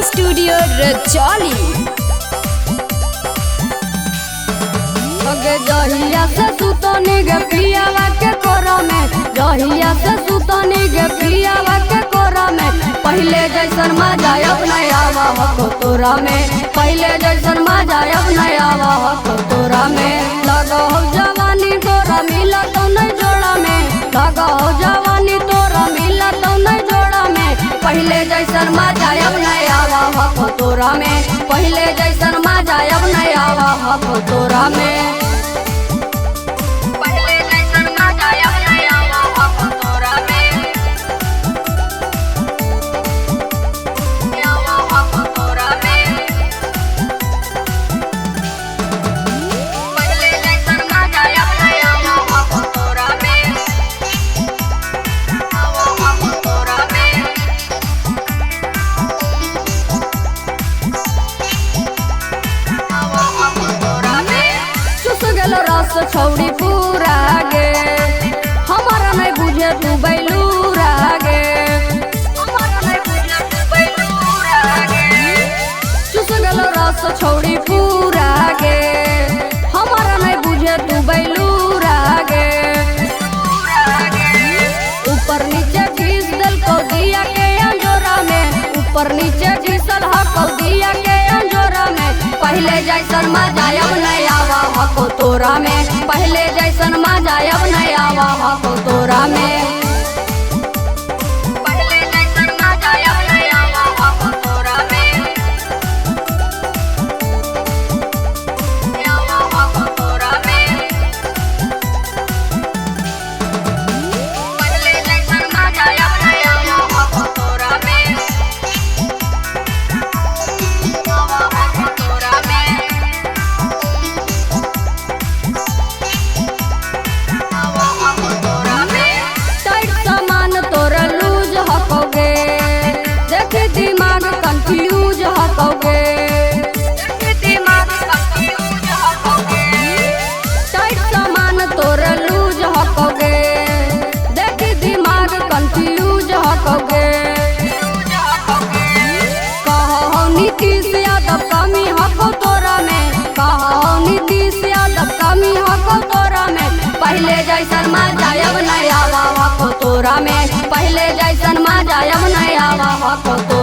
Studio Rajauli. जहिया से सुतनी गे पियावा के कोरा में, जहिया से सुतनी गे पियावा के कोरा में, पहले जैसन मजा अब नहीं आवा हो तोरा में, पहले जैसन मजा अब नहीं आवा हो तोरा में। लगा हो जवानी तोरा मिला तो नहीं जोड़ा में, लगा हो जवानी तोरा मिला तो नहीं जोड़ा में, पहले जैसन मजा अब नहीं आवा हो तोरा में, पहले जैसन मजा अब नहीं आवा हो तोरा में। रस छौड़ी पूरा गे हमारा नहीं बुझे तू बैलूरा गे, हमारा नहीं बुझे तू बैलूरा गे। चुस गलो रस छौड़ी पूरा गे हमारा नहीं बुझे तू बैलूरा गे। ऊपर नीचे घिस दल को दिया के अंजोरा में, ऊपर नीचे घिसल हको दिया के अंजोरा में, पहले जैसन मजा अब नहीं आवा हो तोरा में, पहले जैसन मजा अब नहीं आवा हो तोरा में। पहले जैसन मजा अब नहीं आवा हो तोरा में, आवा हो तोरा में। पहले जैसन मजा अब नहीं आवा हो तोरा में, आवा हो तोरा में। दिमाग कंफ्यूज हकोगे, दिमाग कंफ्यूज हकोगे, टाइट सामान तोर लूज हकोगे, देखी दिमाग कंफ्यूज हकोगे। कहो नीतीश यादव कमी हको तोरा में, कहो नीतीश यादव कमी हको तोरा में, पहले जैसन मजा अब नहीं आवा हको तोरा में, पहले जैसन मजा अब नहीं आवा हको तोरा।